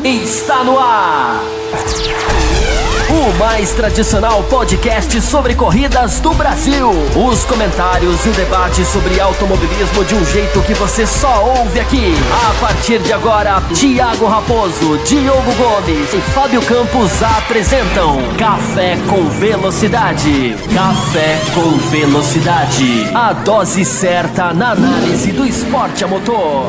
Está no ar! O mais tradicional podcast sobre corridas do Brasil. Os comentários e o debate sobre automobilismo de um jeito que você só ouve aqui. A partir de agora, Thiago Raposo, Diogo Gomes e Fábio Campos apresentam Café com Velocidade. Café com Velocidade. A dose certa na análise do esporte a motor.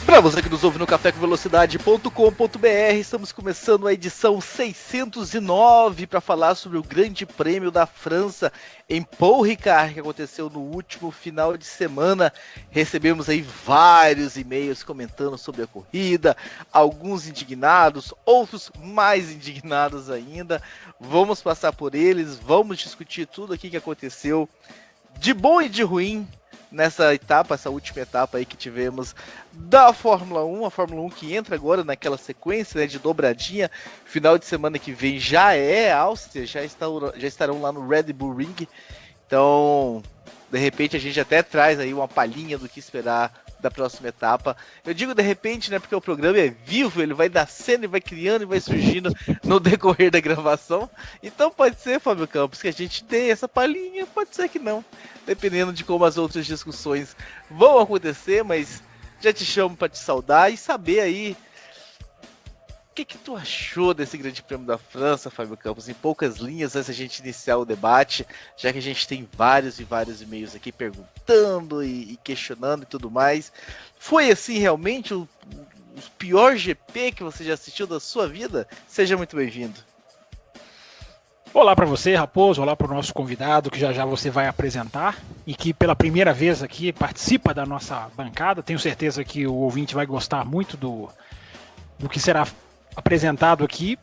Para você que nos ouve no cafécomvelocidade.com.br, estamos começando a edição 609 para falar sobre o Grande Prêmio da França em Paul Ricard, que aconteceu no último final de semana. Recebemos aí vários e-mails comentando sobre a corrida, alguns indignados, outros mais indignados ainda. Vamos passar por eles, vamos discutir tudo aqui que aconteceu, de bom e de ruim, nessa etapa, essa última etapa aí que tivemos da Fórmula 1, a Fórmula 1 que entra agora naquela sequência, né, de dobradinha. Final de semana que vem já é Áustria, já estarão lá no Red Bull Ring, então de repente a gente até traz aí uma palhinha do que esperar da próxima etapa. Eu digo de repente, né, porque o programa é vivo, ele vai nascendo e vai criando e vai surgindo no decorrer da gravação. Então pode ser, Fábio Campos, que a gente tenha essa palhinha, pode ser que não, dependendo de como as outras discussões vão acontecer, mas já te chamo para te saudar e saber aí o que tu achou desse Grande Prêmio da França, Fábio Campos, em poucas linhas, antes da gente iniciar o debate, já que a gente tem vários e-mails aqui perguntando e questionando e tudo mais. Foi assim realmente o pior GP que você já assistiu da sua vida? Seja muito bem-vindo. Olá para você, Raposo, olá para o nosso convidado que já você vai apresentar e que pela primeira vez aqui participa da nossa bancada. Tenho certeza que o ouvinte vai gostar muito do que será apresentado aqui,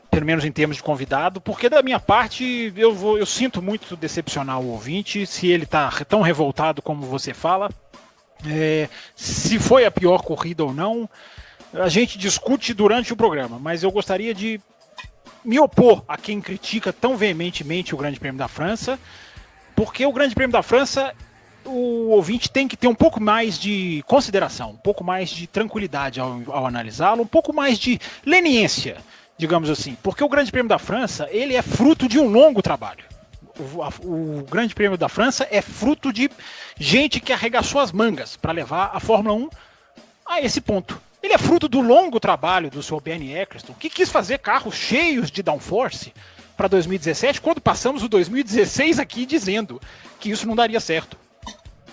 pelo menos em termos de convidado, porque da minha parte eu sinto muito decepcionar o ouvinte, se ele está tão revoltado como você fala. Se foi a pior corrida ou não, a gente discute durante o programa, mas eu gostaria de me opor a quem critica tão veementemente o Grande Prêmio da França, porque o Grande Prêmio da França, o ouvinte tem que ter um pouco mais de consideração, um pouco mais de tranquilidade ao analisá-lo, um pouco mais de leniência, digamos assim, porque o Grande Prêmio da França, ele é fruto de um longo trabalho. O Grande Prêmio da França é fruto de gente que arregaçou as mangas para levar a Fórmula 1 a esse ponto. Ele é fruto do longo trabalho do Sr. Bernie Ecclestone, que quis fazer carros cheios de downforce para 2017, quando passamos o 2016 aqui dizendo que isso não daria certo.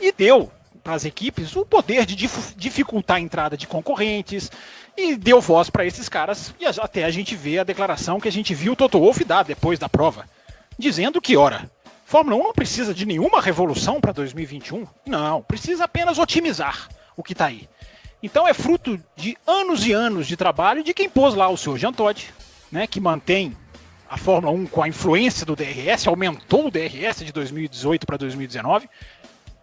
E deu para as equipes o poder de dificultar a entrada de concorrentes e deu voz para esses caras. E até a gente vê a declaração que a gente viu o Toto Wolff dar depois da prova, dizendo que, ora, Fórmula 1 não precisa de nenhuma revolução para 2021. Não, precisa apenas otimizar o que está aí. Então é fruto de anos e anos de trabalho de quem pôs lá o Sr. Jean Todt, né, que mantém a Fórmula 1 com a influência do DRS, aumentou o DRS de 2018 para 2019.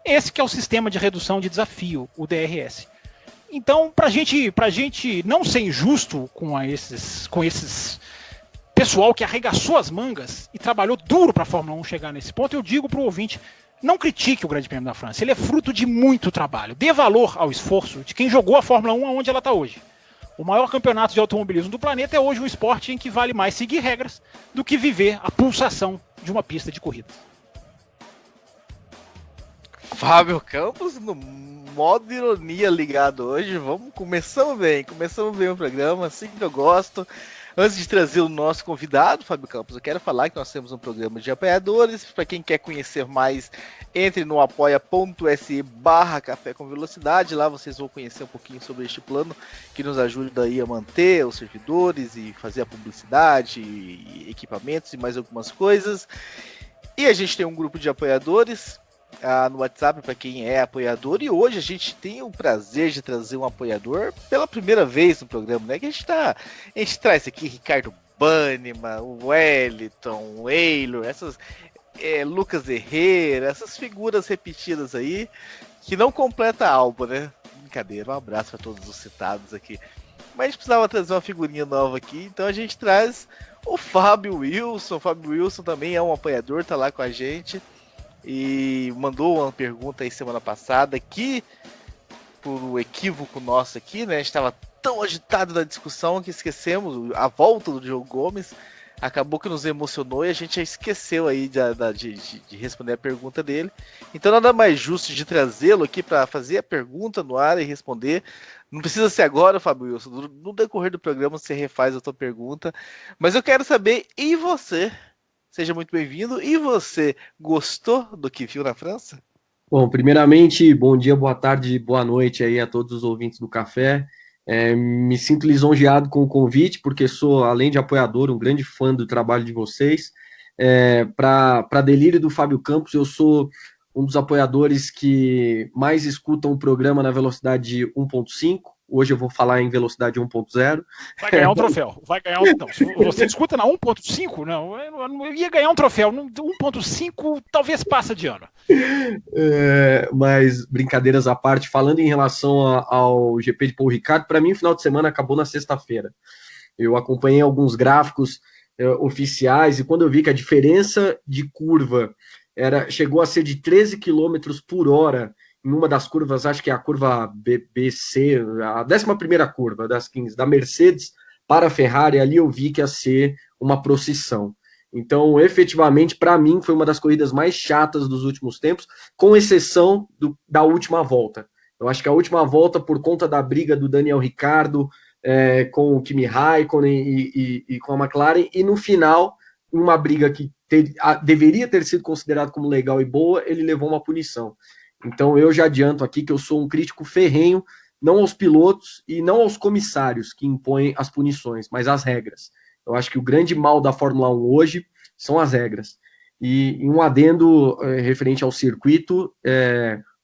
Esse que é o sistema de redução de desafio, o DRS. Então, para gente não ser injusto com esses pessoal que arregaçou as mangas e trabalhou duro para a Fórmula 1 chegar nesse ponto, eu digo para o ouvinte, não critique o Grande Prêmio da França. Ele é fruto de muito trabalho. Dê valor ao esforço de quem jogou a Fórmula 1 aonde ela está hoje. O maior campeonato de automobilismo do planeta é hoje um esporte em que vale mais seguir regras do que viver a pulsação de uma pista de corrida. Fábio Campos, no modo ironia ligado hoje. Começamos bem o programa, assim que eu gosto. Antes de trazer o nosso convidado, Fábio Campos, eu quero falar que nós temos um programa de apoiadores. Para quem quer conhecer mais, entre no apoia.se/Café com Velocidade. Lá vocês vão conhecer um pouquinho sobre este plano que nos ajuda aí a manter os servidores e fazer a publicidade, e equipamentos e mais algumas coisas. E a gente tem um grupo de apoiadores no WhatsApp para quem é apoiador, e hoje a gente tem o prazer de trazer um apoiador pela primeira vez no programa, né? Que a gente traz aqui Ricardo Banniman, o Wellington, o Eilor, Lucas Herrera, essas figuras repetidas aí que não completa a alma, né? Brincadeira, um abraço para todos os citados aqui. Mas a gente precisava trazer uma figurinha nova aqui, então a gente traz o Fábio Wilson. O Fábio Wilson também é um apoiador, tá lá com a gente e mandou uma pergunta aí semana passada que um equívoco nosso aqui, né? A gente estava tão agitado na discussão que esquecemos a volta do Diogo Gomes. Acabou que nos emocionou e a gente já esqueceu aí de responder a pergunta dele. Então nada mais justo de trazê-lo aqui para fazer a pergunta no ar e responder. Não precisa ser agora, Fábio Wilson. No decorrer do programa você refaz a tua pergunta. Mas eu quero saber, e você? Seja muito bem-vindo. E você, gostou do que viu na França? Bom, primeiramente, bom dia, boa tarde, boa noite aí a todos os ouvintes do Café. Me sinto lisonjeado com o convite, porque sou, além de apoiador, um grande fã do trabalho de vocês. Para delírio do Fábio Campos, eu sou um dos apoiadores que mais escutam o programa na velocidade 1.5. Hoje eu vou falar em velocidade 1.0. Vai ganhar um troféu. Não, se você escuta na 1.5, não, eu ia ganhar um troféu. 1.5 talvez passa de ano. Mas brincadeiras à parte, falando em relação ao GP de Paul Ricard, para mim o final de semana acabou na sexta-feira. Eu acompanhei alguns gráficos oficiais e quando eu vi que a diferença de curva chegou a ser de 13 km por hora em uma das curvas, acho que é a curva BBC, a 11ª curva das 15, da Mercedes para a Ferrari, ali eu vi que ia ser uma procissão. Então, efetivamente, para mim, foi uma das corridas mais chatas dos últimos tempos, com exceção da última volta. Eu acho que a última volta, por conta da briga do Daniel Ricciardo com o Kimi Raikkonen e com a McLaren, e no final, uma briga que deveria ter sido considerada como legal e boa, ele levou uma punição. Então, eu já adianto aqui que eu sou um crítico ferrenho, não aos pilotos e não aos comissários que impõem as punições, mas às regras. Eu acho que o grande mal da Fórmula 1 hoje são as regras. E um adendo referente ao circuito,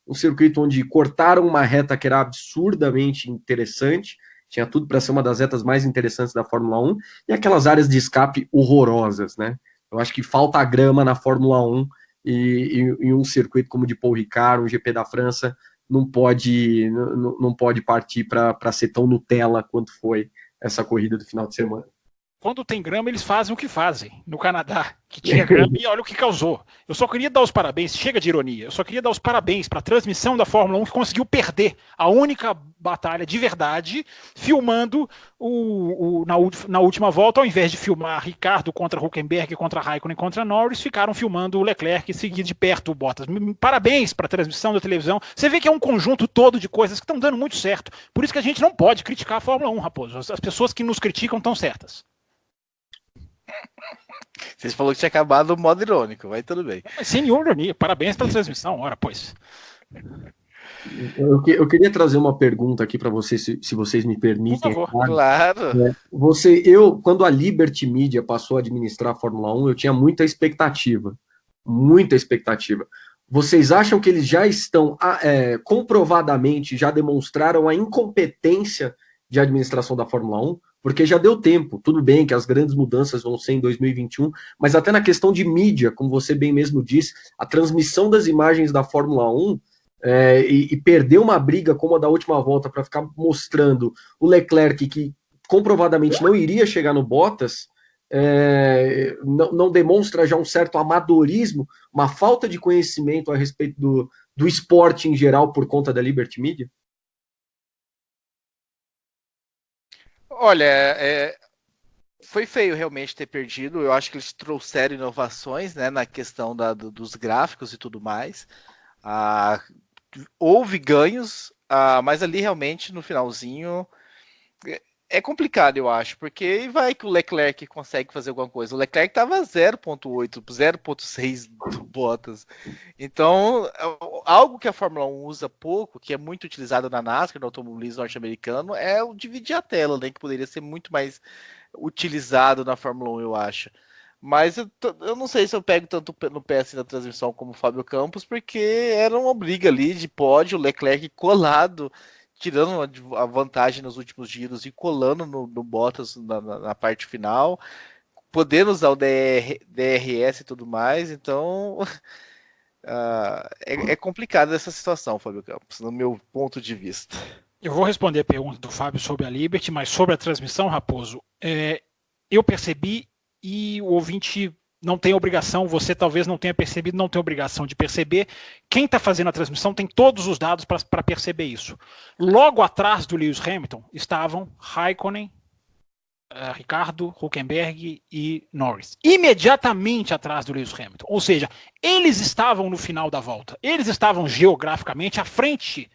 um circuito onde cortaram uma reta que era absurdamente interessante, tinha tudo para ser uma das retas mais interessantes da Fórmula 1, e aquelas áreas de escape horrorosas, né? Eu acho que falta grama na Fórmula 1, e um circuito como o de Paul Ricard, um GP da França, não pode partir para ser tão Nutella quanto foi essa corrida do final de semana. Quando tem grama, eles fazem o que fazem. No Canadá, que tinha grama, e olha o que causou. Eu só queria dar os parabéns, chega de ironia, eu só queria dar os parabéns para a transmissão da Fórmula 1 que conseguiu perder a única batalha de verdade, filmando na última volta, ao invés de filmar Ricardo contra Hülkenberg, contra Raikkonen, contra Norris, ficaram filmando o Leclerc e seguir de perto o Bottas. Parabéns para a transmissão da televisão. Você vê que é um conjunto todo de coisas que estão dando muito certo. Por isso que a gente não pode criticar a Fórmula 1, Raposo. As pessoas que nos criticam estão certas. Vocês falaram que tinha acabado o modo irônico, vai tudo bem. Mas sem nenhuma ironia, parabéns pela transmissão, ora, pois. Eu queria trazer uma pergunta aqui para vocês, se vocês me permitem. Por favor, claro. Quando a Liberty Media passou a administrar a Fórmula 1, eu tinha muita expectativa. Muita expectativa. Vocês acham que eles já estão comprovadamente, já demonstraram a incompetência de administração da Fórmula 1? Porque já deu tempo, tudo bem que as grandes mudanças vão ser em 2021, mas até na questão de mídia, como você bem mesmo disse, a transmissão das imagens da Fórmula 1 e perder uma briga como a da última volta para ficar mostrando o Leclerc que comprovadamente não iria chegar no Bottas, não demonstra já um certo amadorismo, uma falta de conhecimento a respeito do esporte em geral por conta da Liberty Media? Olha, foi feio realmente ter perdido. Eu acho que eles trouxeram inovações, né, na questão dos gráficos e tudo mais. Houve ganhos, mas ali realmente no finalzinho é complicado, eu acho, porque vai que o Leclerc consegue fazer alguma coisa. O Leclerc estava 0.8, 0.6 do Bottas. Então, algo que a Fórmula 1 usa pouco, que é muito utilizado na NASCAR, no automobilismo norte-americano, é o dividir a tela, né, que poderia ser muito mais utilizado na Fórmula 1, eu acho. Mas eu não sei se eu pego tanto no pé assim da transmissão como o Fábio Campos, porque era uma briga ali de pódio, o Leclerc colado, tirando a vantagem nos últimos giros e colando no Bottas na parte final, podendo usar o DRS e tudo mais. Então é complicado essa situação, Fábio Campos, no meu ponto de vista. Eu vou responder a pergunta do Fábio sobre a Liberty, mas sobre a transmissão, Raposo, eu percebi, e o ouvinte não tem obrigação, você talvez não tenha percebido, não tem obrigação de perceber. Quem está fazendo a transmissão tem todos os dados para perceber isso. Logo atrás do Lewis Hamilton estavam Raikkonen, Ricardo, Hülkenberg e Norris. Imediatamente atrás do Lewis Hamilton. Ou seja, eles estavam no final da volta. Eles estavam geograficamente à frente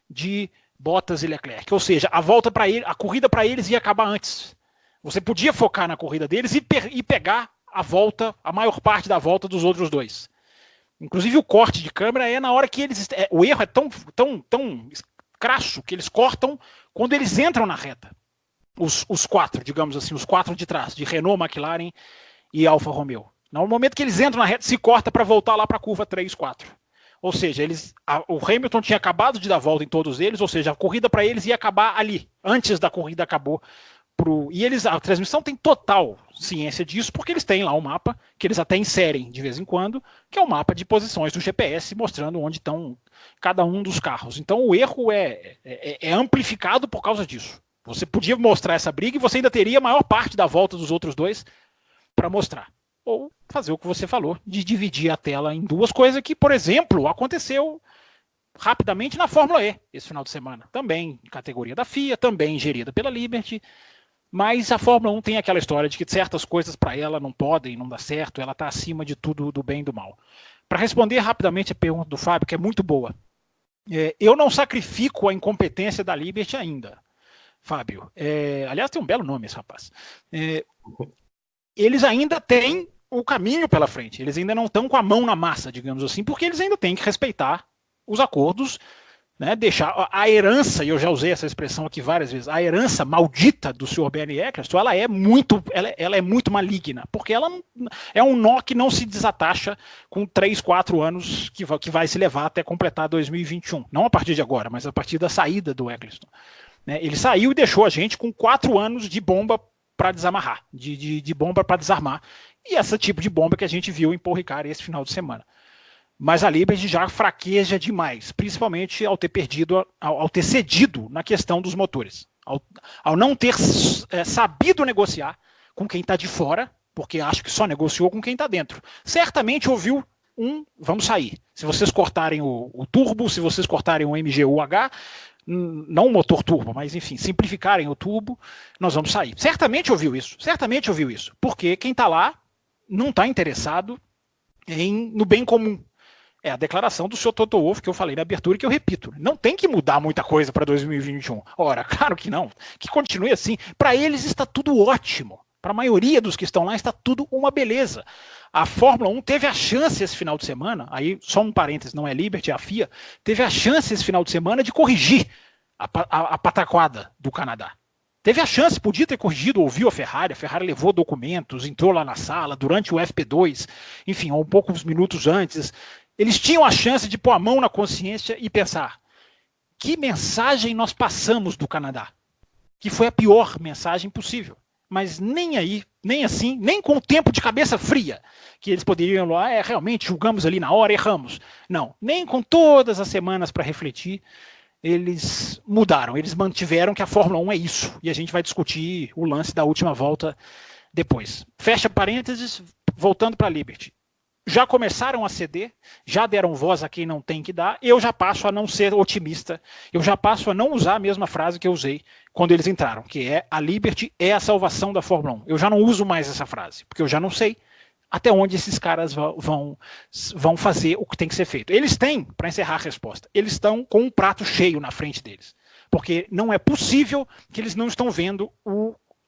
de Bottas e Leclerc. Ou seja, a corrida para eles ia acabar antes. Você podia focar na corrida deles e pegar a maior parte da volta dos outros dois. Inclusive o corte de câmera é na hora que eles... o erro é tão crasso que eles cortam quando eles entram na reta. Os quatro, digamos assim, os quatro de trás, de Renault, McLaren e Alfa Romeo. No momento que eles entram na reta, se corta para voltar lá para a curva 3, 4. Ou seja, o Hamilton tinha acabado de dar volta em todos eles, ou seja, a corrida para eles ia acabar ali, antes da corrida acabou. E a transmissão tem total ciência disso, porque eles têm lá um mapa, que eles até inserem de vez em quando, que é o mapa de posições do GPS, mostrando onde estão cada um dos carros. Então o erro é amplificado por causa disso. Você podia mostrar essa briga e você ainda teria a maior parte da volta dos outros dois para mostrar. Ou fazer o que você falou, de dividir a tela em duas coisas que, por exemplo, aconteceu rapidamente na Fórmula E esse final de semana. Também categoria da FIA, também gerida pela Liberty. Mas a Fórmula 1 tem aquela história de que certas coisas para ela não podem, não dá certo, ela está acima de tudo do bem e do mal. Para responder rapidamente a pergunta do Fábio, que é muito boa, eu não sacrifico a incompetência da Liberty ainda. Fábio, aliás, tem um belo nome esse rapaz. Eles ainda têm o caminho pela frente, eles ainda não estão com a mão na massa, digamos assim, porque eles ainda têm que respeitar os acordos, né, deixar a herança, e eu já usei essa expressão aqui várias vezes, a herança maldita do Sr. Bernie Eccleston, ela é muito maligna, porque ela é um nó que não se desatacha com 3, 4 anos que vai se levar até completar 2021, não a partir de agora, mas a partir da saída do Eccleston. Ele saiu e deixou a gente com 4 anos de bomba para desamarrar, de bomba para desarmar. E esse tipo de bomba que a gente viu em Paul Ricard esse final de semana. Mas a Liberty já fraqueja demais, principalmente ao ter cedido na questão dos motores. Ao não ter sabido negociar com quem está de fora, porque acho que só negociou com quem está dentro. Certamente ouviu vamos sair. Se vocês cortarem o turbo, se vocês cortarem o MGU-H, não o motor turbo, mas enfim, simplificarem o turbo, nós vamos sair. Certamente ouviu isso, porque quem está lá não está interessado no bem comum. É a declaração do Sr. Toto Wolff que eu falei na abertura e que eu repito. Não tem que mudar muita coisa para 2021. Ora, claro que não. Que continue assim. Para eles está tudo ótimo. Para a maioria dos que estão lá está tudo uma beleza. A Fórmula 1 teve a chance esse final de semana, aí só um parênteses, não é Liberty, é a FIA, teve a chance esse final de semana de corrigir a pataquada do Canadá. Teve a chance, podia ter corrigido, ouviu a Ferrari levou documentos, entrou lá na sala durante o FP2, enfim, um poucos minutos antes. Eles tinham a chance de pôr a mão na consciência e pensar: que mensagem nós passamos do Canadá? Que foi a pior mensagem possível. Mas nem aí, nem assim, nem com o tempo de cabeça fria, que eles poderiam lá, realmente julgamos ali na hora, erramos. Não, nem com todas as semanas para refletir, eles mudaram, eles mantiveram que a Fórmula 1 é isso, e a gente vai discutir o lance da última volta depois. Fecha parênteses, voltando para a Liberty. Já começaram a ceder, já deram voz a quem não tem que dar, eu já passo a não ser otimista, eu já passo a não usar a mesma frase que eu usei quando eles entraram, que é: a Liberty é a salvação da Fórmula 1. Eu já não uso mais essa frase, porque eu já não sei até onde esses caras vão fazer o que tem que ser feito. Eles têm, para encerrar a resposta, eles estão com um prato cheio na frente deles, porque não é possível que eles não estão vendo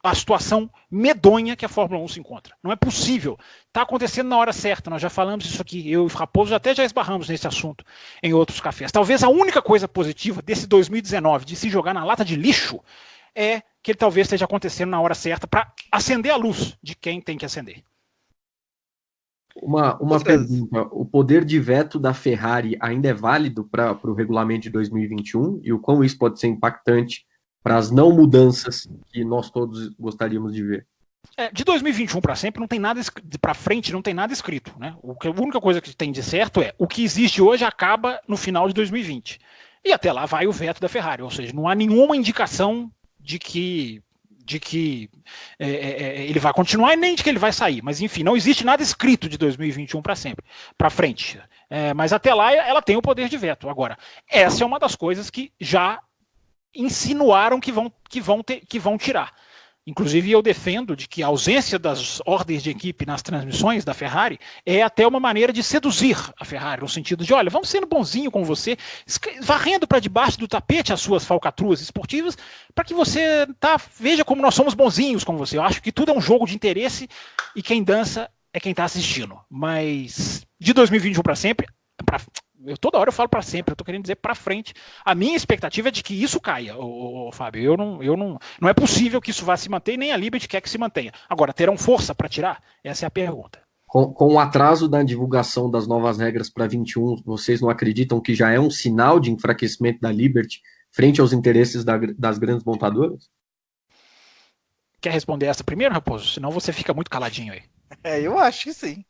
a situação medonha que a Fórmula 1 se encontra. Não é possível. Está acontecendo na hora certa. Nós já falamos isso aqui. Eu e o Raposo até já esbarramos nesse assunto em outros cafés. Talvez a única coisa positiva desse 2019, de se jogar na lata de lixo, é que ele talvez esteja acontecendo na hora certa para acender a luz de quem tem que acender. Uma pergunta. O poder de veto da Ferrari ainda é válido para o regulamento de 2021? E o quão isso pode ser impactante para as não mudanças que nós todos gostaríamos de ver? De 2021 para sempre não tem nada para frente, não tem nada escrito, né? A única coisa que tem de certo é: o que existe hoje acaba no final de 2020. E até lá vai o veto da Ferrari, ou seja, não há nenhuma indicação de de que ele vai continuar e nem de que ele vai sair. Mas, enfim, não existe nada escrito de 2021 para frente. Mas até lá ela tem o poder de veto. Agora, essa é uma das coisas que já insinuaram que vão tirar. Inclusive, eu defendo de que a ausência das ordens de equipe nas transmissões da Ferrari é até uma maneira de seduzir a Ferrari, no sentido de, olha, vamos sendo bonzinho com você, varrendo para debaixo do tapete as suas falcatruas esportivas, para que você veja como nós somos bonzinhos com você. Eu acho que tudo é um jogo de interesse e quem dança é quem está assistindo. Mas de 2021 para sempre, toda hora eu falo para sempre, eu tô querendo dizer para frente. A minha expectativa é de que isso caia, Fábio. Não é possível que isso vá se manter, nem a Liberty quer que se mantenha. Agora, terão força para tirar? Essa é a pergunta. Com o atraso da divulgação das novas regras para 21, vocês não acreditam que já é um sinal de enfraquecimento da Liberty frente aos interesses das grandes montadoras? Quer responder essa primeiro, Raposo? Senão você fica muito caladinho aí. Eu acho que sim.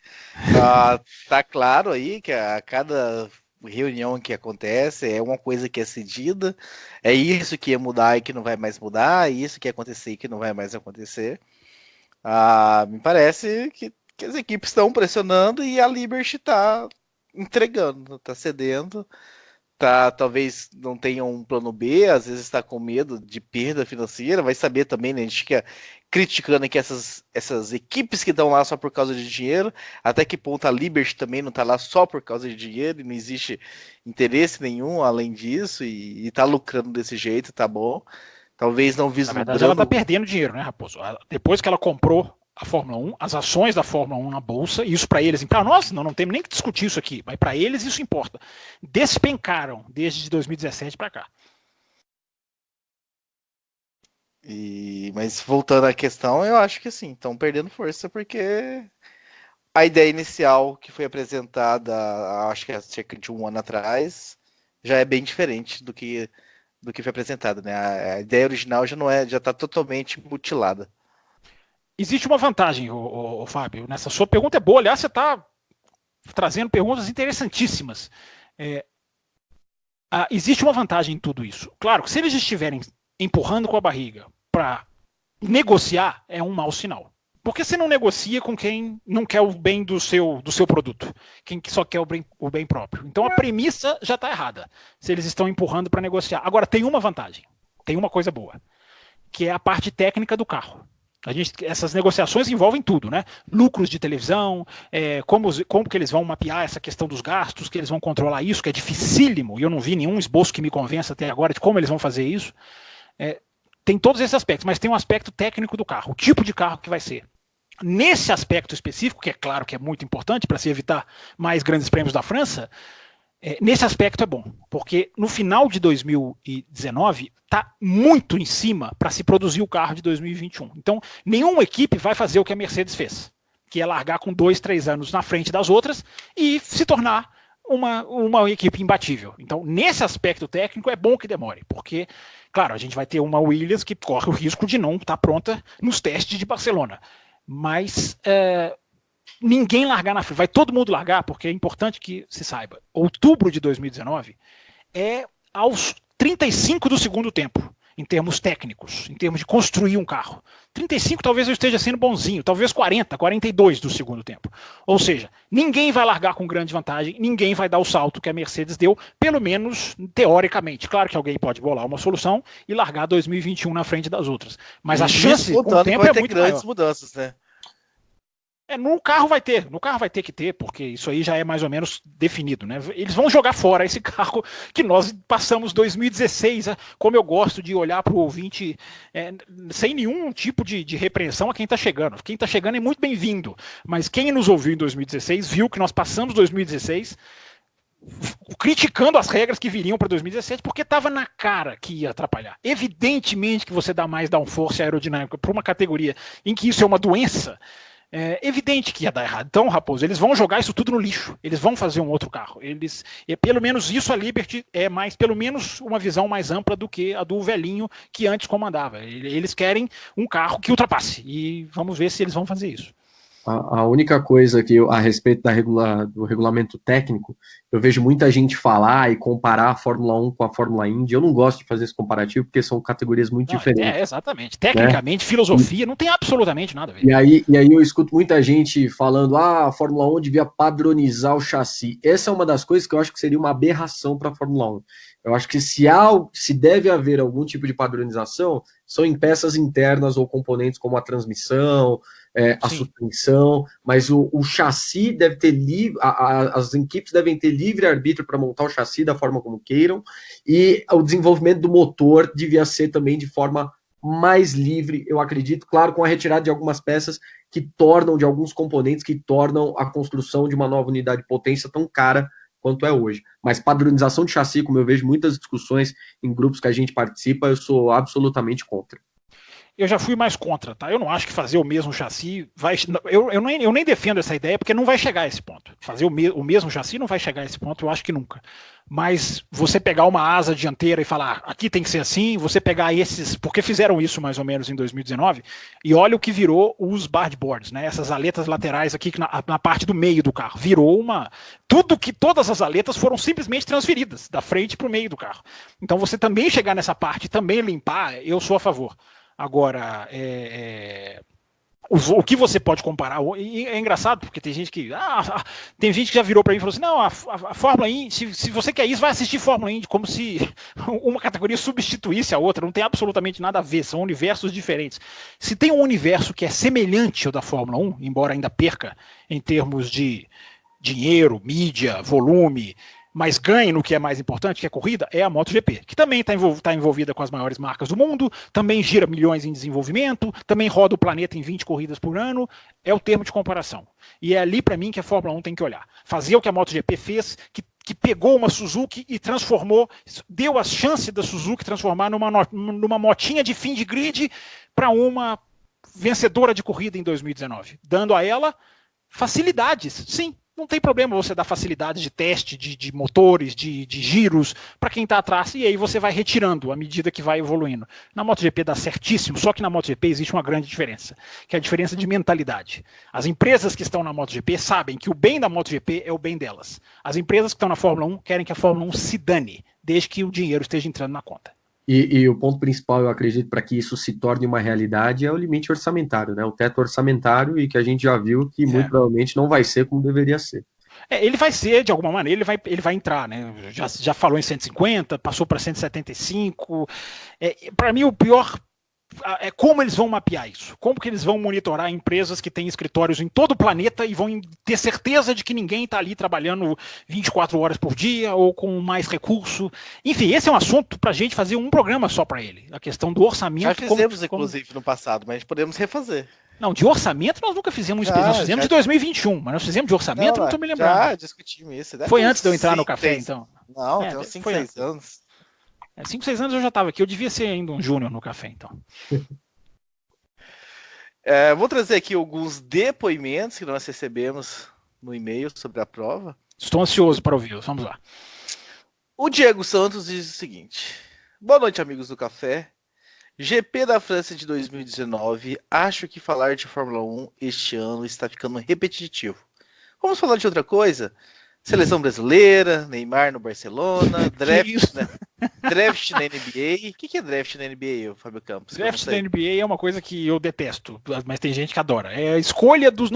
Tá claro aí que a cada reunião que acontece é uma coisa que é cedida, é isso que ia mudar e que não vai mais mudar, é isso que ia acontecer e que não vai mais acontecer. Me parece que as equipes estão pressionando e a Liberty está entregando, está cedendo, talvez não tenha um plano B, às vezes está com medo de perda financeira, vai saber também, né? A gente fica criticando aqui essas equipes que estão lá só por causa de dinheiro, até que ponto a Liberty também não está lá só por causa de dinheiro, e não existe interesse nenhum além disso, e está lucrando desse jeito, tá bom. Talvez não vislumbrando... Na verdade, ela está perdendo dinheiro, né, Raposo? Depois que ela comprou a Fórmula 1, as ações da Fórmula 1 na bolsa, e isso para eles, para nós não temos nem que discutir isso aqui, mas para eles isso importa, despencaram desde 2017 para cá. Mas voltando à questão, eu acho que sim, estão perdendo força, porque a ideia inicial que foi apresentada, acho que há cerca de um ano atrás, já é bem diferente do que foi apresentada, né? A ideia original já está totalmente mutilada. Existe uma vantagem, Fábio, nessa sua pergunta é boa, aliás, você está trazendo perguntas interessantíssimas. Existe uma vantagem em tudo isso. Claro que se eles estiverem empurrando com a barriga para negociar, é um mau sinal. Porque você não negocia com quem não quer o bem do seu produto, quem só quer o bem próprio. Então a premissa já está errada, se eles estão empurrando para negociar. Agora, tem uma vantagem, tem uma coisa boa, que é a parte técnica do carro. Essas negociações envolvem tudo, né? Lucros de televisão, como que eles vão mapear essa questão dos gastos, que eles vão controlar isso, que é dificílimo, e eu não vi nenhum esboço que me convença até agora de como eles vão fazer isso. Tem todos esses aspectos, mas tem um aspecto técnico do carro, o tipo de carro que vai ser. Nesse aspecto específico, que é claro que é muito importante para se evitar mais grandes prêmios da França, nesse aspecto é bom, porque no final de 2019 está muito em cima para se produzir o carro de 2021. Então, nenhuma equipe vai fazer o que a Mercedes fez, que é largar com 2-3 anos na frente das outras e se tornar uma equipe imbatível. Então, nesse aspecto técnico, é bom que demore, porque, claro, a gente vai ter uma Williams que corre o risco de não estar pronta nos testes de Barcelona. Mas ninguém largar na frente, vai todo mundo largar, porque é importante que se saiba. Outubro de 2019 é aos 35 do segundo tempo, em termos técnicos, em termos de construir um carro. 35 talvez eu esteja sendo bonzinho, talvez 40, 42 do segundo tempo. Ou seja, ninguém vai largar com grande vantagem, ninguém vai dar o salto que a Mercedes deu, pelo menos teoricamente. Claro que alguém pode bolar uma solução e largar 2021 na frente das outras. Mas a chance com o tempo é muito grandes maior. Mudanças, né? No carro vai ter que ter, porque isso aí já é mais ou menos definido, né? Eles vão jogar fora esse carro que nós passamos 2016, como eu gosto de olhar para o ouvinte, sem nenhum tipo de repreensão a quem está chegando. Quem está chegando é muito bem-vindo, mas quem nos ouviu em 2016 viu que nós passamos 2016 criticando as regras que viriam para 2017, porque estava na cara que ia atrapalhar. Evidentemente que você dá mais downforce aerodinâmico para uma categoria em que isso é uma doença, é evidente que ia dar errado. Então, Raposo, eles vão jogar isso tudo no lixo. Eles vão fazer um outro carro. Pelo menos isso a Liberty é mais, pelo menos uma visão mais ampla do que a do velhinho que antes comandava. Eles querem um carro que ultrapasse. E vamos ver se eles vão fazer isso. A única coisa que a respeito do regulamento técnico, eu vejo muita gente falar e comparar a Fórmula 1 com a Fórmula Indy. Eu não gosto de fazer esse comparativo porque são categorias muito diferentes. Exatamente. Tecnicamente, né? Filosofia, não tem absolutamente nada a ver. E aí eu escuto muita gente falando, a Fórmula 1 devia padronizar o chassi. Essa é uma das coisas que eu acho que seria uma aberração para a Fórmula 1. Eu acho que se deve haver algum tipo de padronização, são em peças internas ou componentes como a transmissão, a suspensão, mas o chassi deve ter as equipes devem ter livre arbítrio para montar o chassi da forma como queiram, e o desenvolvimento do motor devia ser também de forma mais livre, eu acredito, claro, com a retirada de algumas peças de alguns componentes que tornam a construção de uma nova unidade de potência tão cara quanto é hoje. Mas padronização de chassi, como eu vejo muitas discussões em grupos que a gente participa, eu sou absolutamente contra. Eu já fui mais contra, tá? Eu não acho que fazer o mesmo chassi vai... Eu nem defendo essa ideia, porque não vai chegar a esse ponto. Fazer o mesmo chassi não vai chegar a esse ponto, eu acho que nunca. Mas você pegar uma asa dianteira e falar, aqui tem que ser assim, você pegar esses... Porque fizeram isso mais ou menos em 2019, e olha o que virou os bargeboards, né? Essas aletas laterais aqui na parte do meio do carro. Virou uma... Todas as aletas foram simplesmente transferidas da frente para o meio do carro. Então você também chegar nessa parte, também limpar, eu sou a favor. Agora, o que você pode comparar, e é engraçado, porque tem gente que já virou para mim e falou assim, não, a Fórmula Indy, se você quer isso, vai assistir Fórmula Indy, como se uma categoria substituísse a outra, não tem absolutamente nada a ver, são universos diferentes. Se tem um universo que é semelhante ao da Fórmula 1, embora ainda perca em termos de dinheiro, mídia, volume, mas ganha no que é mais importante, que é a corrida, é a MotoGP, que também está envolvida com as maiores marcas do mundo, também gira milhões em desenvolvimento, também roda o planeta em 20 corridas por ano, é o termo de comparação. E é ali, para mim, que a Fórmula 1 tem que olhar. Fazer o que a MotoGP fez, que pegou uma Suzuki e transformou, deu a chance da Suzuki transformar numa motinha de fim de grid para uma vencedora de corrida em 2019, dando a ela facilidades, sim. Não tem problema você dar facilidade de teste, de motores, de giros para quem está atrás, e aí você vai retirando à medida que vai evoluindo. Na MotoGP dá certíssimo, só que na MotoGP existe uma grande diferença, que é a diferença de mentalidade. As empresas que estão na MotoGP sabem que o bem da MotoGP é o bem delas. As empresas que estão na Fórmula 1 querem que a Fórmula 1 se dane, desde que o dinheiro esteja entrando na conta. E o ponto principal, eu acredito, para que isso se torne uma realidade é o limite orçamentário, né? O teto orçamentário, e que a gente já viu que muito provavelmente não vai ser como deveria ser. Ele vai ser, de alguma maneira, ele vai entrar, né? Já falou em 150, passou para 175. Para mim, o pior é como eles vão mapear isso. Como que eles vão monitorar empresas que têm escritórios em todo o planeta e vão ter certeza de que ninguém está ali trabalhando 24 horas por dia ou com mais recurso. Enfim, esse é um assunto para a gente fazer um programa só para ele. A questão do orçamento. Já fizemos, inclusive, no passado, mas podemos refazer. Não, de orçamento nós nunca fizemos nós fizemos de 2021, mas nós fizemos de orçamento, não estou me lembrando. Já discutimos isso. Foi antes de eu entrar no café, então? Não, tem uns 5, 6 anos. 5, 6 anos eu já estava aqui, eu devia ser ainda um júnior no café, então. Vou trazer aqui alguns depoimentos que nós recebemos no e-mail sobre a prova. Estou ansioso para ouvi-los, vamos lá. O Diego Santos diz o seguinte: boa noite, amigos do café. GP da França de 2019, acho que falar de Fórmula 1 este ano está ficando repetitivo. Vamos falar de outra coisa? Seleção brasileira, Neymar no Barcelona, draft na NBA. O que é draft na NBA, Fábio Campos? Draft na NBA é uma coisa que eu detesto, mas tem gente que adora. É a escolha dos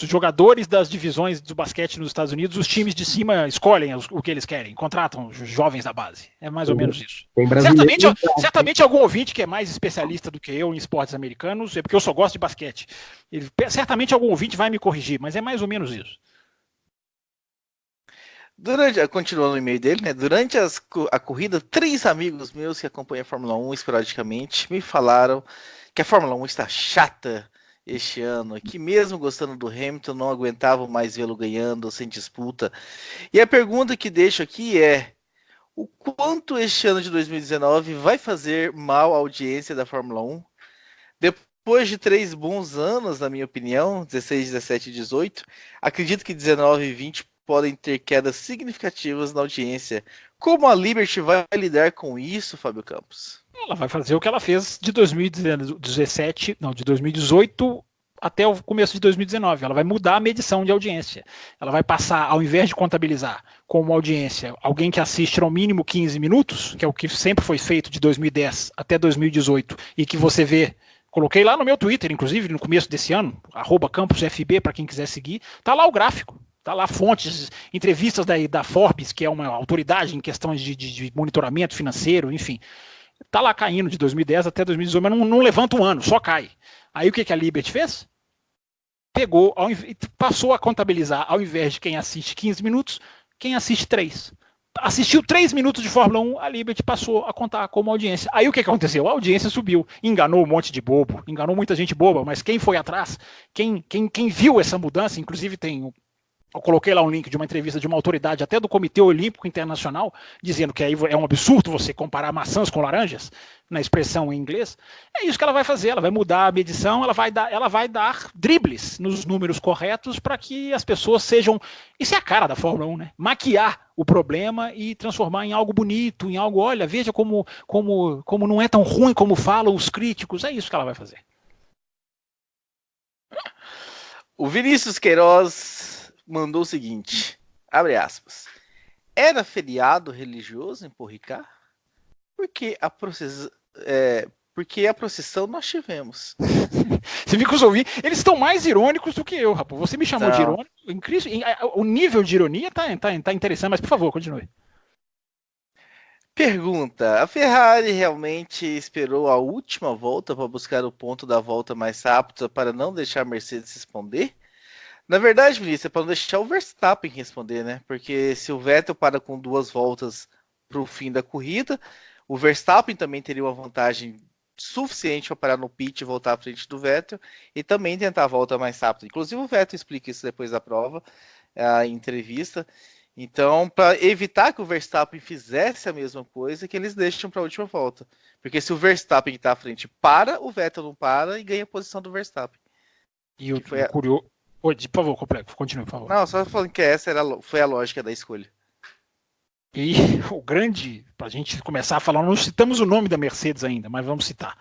jogadores das divisões do basquete nos Estados Unidos. Os times de cima escolhem o que eles querem, contratam os jovens da base. É mais ou menos isso. Certamente algum ouvinte que é mais especialista do que eu em esportes americanos, é porque eu só gosto de basquete. Certamente algum ouvinte vai me corrigir, mas é mais ou menos isso. Continuando o e-mail dele, né? Durante a corrida, 3 amigos meus que acompanham a Fórmula 1 esporadicamente me falaram que a Fórmula 1 está chata este ano, que mesmo gostando do Hamilton, não aguentavam mais vê-lo ganhando sem disputa. E a pergunta que deixo aqui é: o quanto este ano de 2019 vai fazer mal à audiência da Fórmula 1? Depois de 3 bons anos, na minha opinião, 16, 17 e 18, acredito que 19 e 20 podem ter quedas significativas na audiência. Como a Liberty vai lidar com isso, Fábio Campos? Ela vai fazer o que ela fez de 2018 até o começo de 2019. Ela vai mudar a medição de audiência. Ela vai passar, ao invés de contabilizar como audiência alguém que assiste ao mínimo 15 minutos, que é o que sempre foi feito de 2010 até 2018, e que você vê, coloquei lá no meu Twitter, inclusive no começo desse ano, @campusfb, para quem quiser seguir, tá lá o gráfico. Tá lá fontes, entrevistas da Forbes, que é uma autoridade em questões de monitoramento financeiro, enfim. Tá lá caindo de 2010 até 2018, mas não levanta um ano, só cai. Aí o que a Liberty fez? Pegou, passou a contabilizar, ao invés de quem assiste 15 minutos, quem assiste 3. Assistiu 3 minutos de Fórmula 1, a Liberty passou a contar como audiência. Aí o que aconteceu? A audiência subiu, enganou um monte de bobo, enganou muita gente boba, mas quem foi atrás, quem viu essa mudança, inclusive eu coloquei lá um link de uma entrevista de uma autoridade até do Comitê Olímpico Internacional, dizendo que aí é um absurdo você comparar maçãs com laranjas, na expressão em inglês. É isso que ela vai fazer, ela vai mudar a medição, ela vai dar dribles nos números corretos para que as pessoas sejam... Isso é a cara da Fórmula 1, né? Maquiar o problema e transformar em algo bonito, em algo, olha, veja como não é tão ruim como falam os críticos. É isso que ela vai fazer. O Vinícius Queiroz mandou o seguinte, abre aspas, era feriado religioso em Paul Ricard? Porque a procissão nós tivemos. Você viu que os ouvintes, eles estão mais irônicos do que eu, rapaz. Você me chamou de irônico, o nível de ironia tá interessante, mas por favor, continue. Pergunta, a Ferrari realmente esperou a última volta para buscar o ponto da volta mais rápida para não deixar a Mercedes responder? Na verdade, Vinícius, é para não deixar o Verstappen responder, né? Porque se o Vettel para com 2 voltas para o fim da corrida, o Verstappen também teria uma vantagem suficiente para parar no pit e voltar à frente do Vettel e também tentar a volta mais rápida. Inclusive o Vettel explica isso depois da prova, em entrevista. Então, para evitar que o Verstappen fizesse a mesma coisa, que eles deixam para a última volta. Porque se o Verstappen que está à frente para, o Vettel não para e ganha a posição do Verstappen. E o curioso... Por favor, continue, por favor. Não, só falando que essa foi a lógica da escolha. E o grande, para a gente começar a falar, não citamos o nome da Mercedes ainda, mas vamos citar.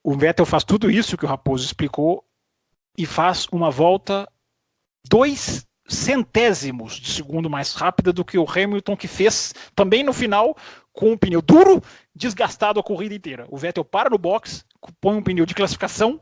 O Vettel faz tudo isso que o Raposo explicou e faz uma volta 2 centésimos de segundo mais rápida do que o Hamilton, que fez também no final com um pneu duro, desgastado a corrida inteira. O Vettel para no box, põe um pneu de classificação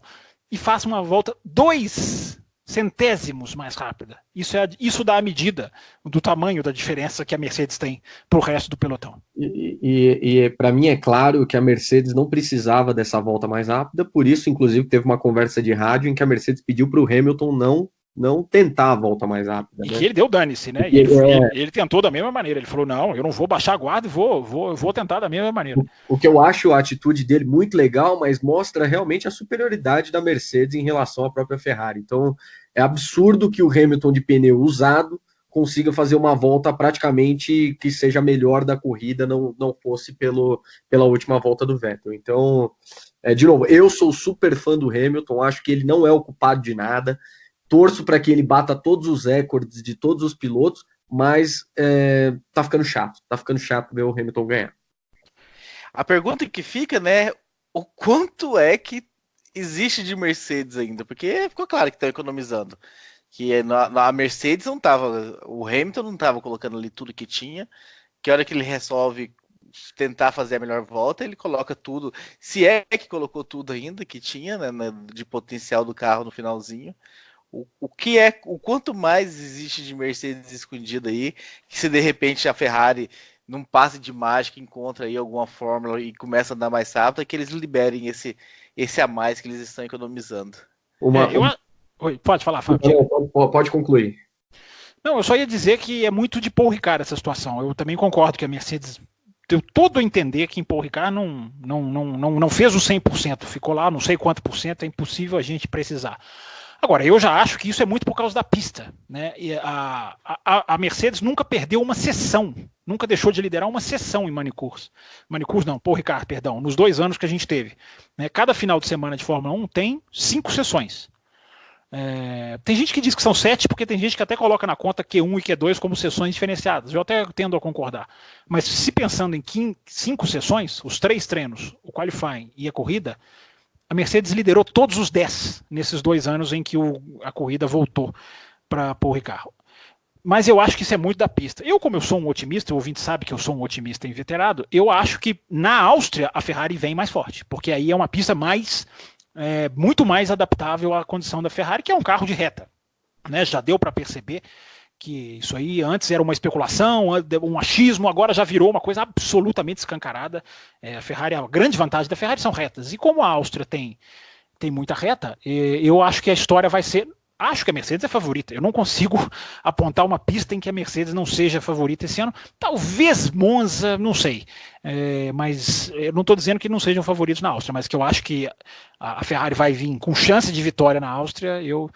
e faz uma volta 2 centésimos mais rápida. Isso dá a medida do tamanho da diferença que a Mercedes tem para o resto do pelotão. E para mim é claro que a Mercedes não precisava dessa volta mais rápida, por isso, inclusive, teve uma conversa de rádio em que a Mercedes pediu para o Hamilton não tentar a volta mais rápida. E né? que ele deu dane-se, né? Ele tentou da mesma maneira. Ele falou, não, eu não vou baixar a guarda e vou tentar da mesma maneira. O que eu acho a atitude dele muito legal, mas mostra realmente a superioridade da Mercedes em relação à própria Ferrari. Então, é absurdo que o Hamilton de pneu usado consiga fazer uma volta praticamente que seja a melhor da corrida, não fosse pela última volta do Vettel. Então, de novo, eu sou super fã do Hamilton, acho que ele não é o culpado de nada, torço para que ele bata todos os recordes de todos os pilotos, mas tá ficando chato ver o Hamilton ganhar. A pergunta que fica, né, o quanto é que existe de Mercedes ainda? Porque ficou claro que estão economizando, que a Mercedes não estava, o Hamilton não estava colocando ali tudo que tinha, que a hora que ele resolve tentar fazer a melhor volta, ele coloca tudo, se é que colocou tudo ainda que tinha, né, de potencial do carro no finalzinho. O quanto mais existe de Mercedes escondida aí, que se de repente a Ferrari num passe de mágica encontra aí alguma fórmula e começa a andar mais rápido, é que eles liberem esse a mais que eles estão economizando. Oi, pode falar, Fábio. Pode concluir. Não, eu só ia dizer que é muito de Paul Ricard essa situação. Eu também concordo que a Mercedes deu todo a entender que em Paul Ricard não fez o 100%, ficou lá não sei quanto por cento, é impossível a gente precisar. Agora, eu já acho que isso é muito por causa da pista, né? E a Mercedes nunca perdeu uma sessão, nunca deixou de liderar uma sessão em Manicours. Paul Ricard, perdão, nos 2 anos que a gente teve. Né? Cada final de semana de Fórmula 1 tem 5 sessões. Tem gente que diz que são 7, porque tem gente que até coloca na conta Q1 e Q2 como sessões diferenciadas. Eu até tendo a concordar. Mas se pensando em 5 sessões, os 3 treinos, o qualifying e a corrida, A Mercedes liderou todos os 10 nesses 2 anos em que a corrida voltou para Paul Ricard. Mas eu acho que isso é muito da pista. Como eu sou um otimista, o ouvinte sabe que eu sou um otimista inveterado, eu acho que na Áustria a Ferrari vem mais forte, porque aí é uma pista muito mais adaptável à condição da Ferrari, que é um carro de reta. Né? Já deu para perceber que isso aí antes era uma especulação, um achismo, agora já virou uma coisa absolutamente escancarada. A grande vantagem da Ferrari são retas. E como a Áustria tem muita reta, eu acho que a história vai ser... Acho que a Mercedes é favorita. Eu não consigo apontar uma pista em que a Mercedes não seja favorita esse ano. Talvez Monza, não sei. Mas eu não estou dizendo que não sejam favoritos na Áustria, mas que eu acho que a Ferrari vai vir com chance de vitória na Áustria. Eu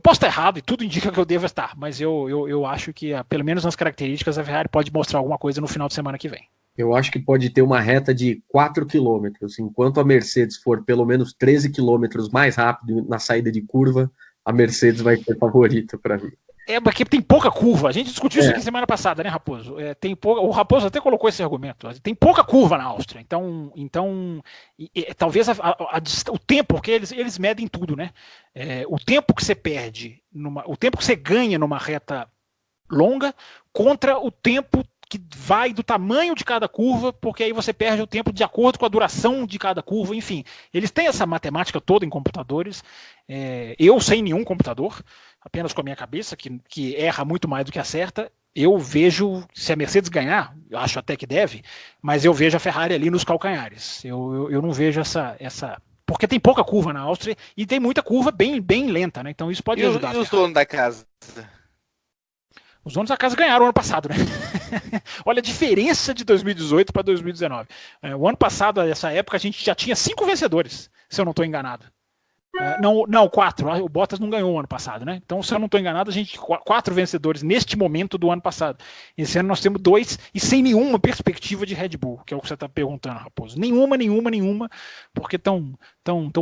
posso estar errado e tudo indica que eu devo estar, mas eu acho que, pelo menos nas características, a Ferrari pode mostrar alguma coisa no final de semana que vem. Eu acho que pode ter uma reta de 4 km, enquanto a Mercedes for pelo menos 13 km mais rápido na saída de curva, a Mercedes vai ser favorita para mim. Porque tem pouca curva. A gente discutiu isso aqui semana passada, né, Raposo? O Raposo até colocou esse argumento. Tem pouca curva na Áustria. Então talvez o tempo, porque eles medem tudo, né? O tempo que você perde, o tempo que você ganha numa reta longa contra o tempo que vai do tamanho de cada curva, porque aí você perde o tempo de acordo com a duração de cada curva, enfim. Eles têm essa matemática toda em computadores, eu sem nenhum computador, apenas com a minha cabeça, que erra muito mais do que acerta. Eu vejo, se a Mercedes ganhar, acho até que deve, mas eu vejo a Ferrari ali nos calcanhares. Eu não vejo essa porque tem pouca curva na Áustria e tem muita curva bem, bem lenta, né? Então isso pode ajudar. E os donos da casa? Os donos da casa ganharam ano passado, né? Olha a diferença de 2018 para 2019. O ano passado, nessa época, a gente já tinha 5 vencedores, se eu não estou enganado. Não, 4. O Bottas não ganhou o ano passado, né? Então, se eu não estou enganado, a gente 4 vencedores neste momento do ano passado. Esse ano nós temos 2 e sem nenhuma perspectiva de Red Bull, que é o que você está perguntando, Raposo. Nenhuma, porque estão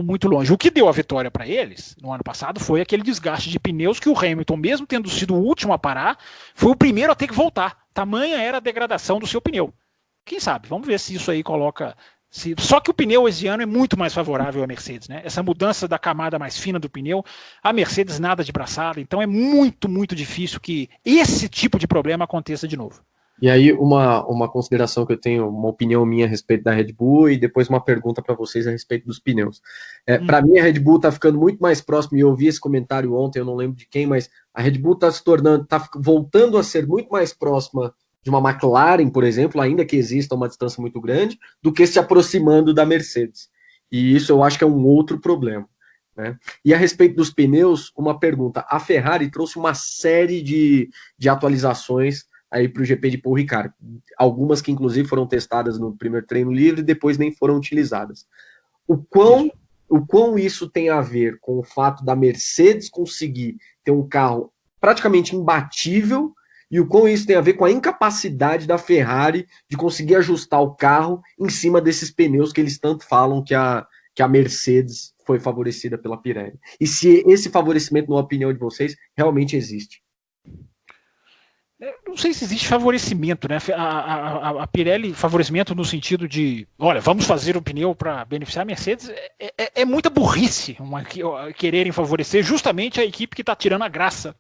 muito longe. O que deu a vitória para eles no ano passado foi aquele desgaste de pneus que o Hamilton, mesmo tendo sido o último a parar, foi o primeiro a ter que voltar. Tamanha era a degradação do seu pneu. Quem sabe? Vamos ver se isso aí coloca... Só que o pneu esse ano é muito mais favorável à Mercedes, né? Essa mudança da camada mais fina do pneu, a Mercedes nada de braçada, então é muito, muito difícil que esse tipo de problema aconteça de novo. E aí uma consideração que eu tenho, uma opinião minha a respeito da Red Bull e depois uma pergunta para vocês a respeito dos pneus. Para mim a Red Bull está ficando muito mais próximo, e eu ouvi esse comentário ontem, eu não lembro de quem, mas a Red Bull está voltando a ser muito mais próxima de uma McLaren, por exemplo, ainda que exista uma distância muito grande, do que se aproximando da Mercedes. E isso eu acho que é um outro problema, né? E a respeito dos pneus, uma pergunta. A Ferrari trouxe uma série de atualizações aí para o GP de Paul Ricard. Algumas que inclusive foram testadas no primeiro treino livre e depois nem foram utilizadas. O quão isso tem a ver com o fato da Mercedes conseguir ter um carro praticamente imbatível, e o quão isso tem a ver com a incapacidade da Ferrari de conseguir ajustar o carro em cima desses pneus que eles tanto falam que a Mercedes foi favorecida pela Pirelli. E se esse favorecimento, na opinião de vocês, realmente existe? Não sei se existe favorecimento, né? A Pirelli, favorecimento no sentido de, olha, vamos fazer um pneu para beneficiar a Mercedes, é muita burrice quererem favorecer justamente a equipe que está tirando a graça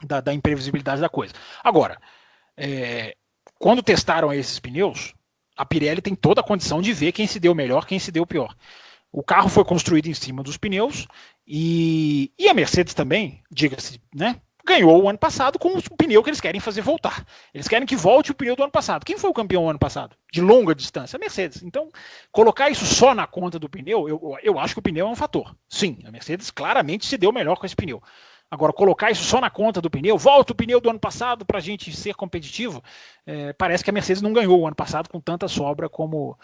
da imprevisibilidade da coisa. Agora, quando testaram esses pneus, a Pirelli tem toda a condição de ver quem se deu melhor, quem se deu pior. O carro foi construído em cima dos pneus e a Mercedes também, diga-se, né, ganhou o ano passado com o pneu que eles querem fazer voltar. Eles querem que volte o pneu do ano passado. Quem foi o campeão ano passado? De longa distância? A Mercedes. Então, colocar isso só na conta do pneu, eu acho que o pneu é um fator. Sim, a Mercedes claramente se deu melhor com esse pneu. Agora, colocar isso só na conta do pneu, volta o pneu do ano passado para a gente ser competitivo, parece que a Mercedes não ganhou o ano passado com tanta sobra como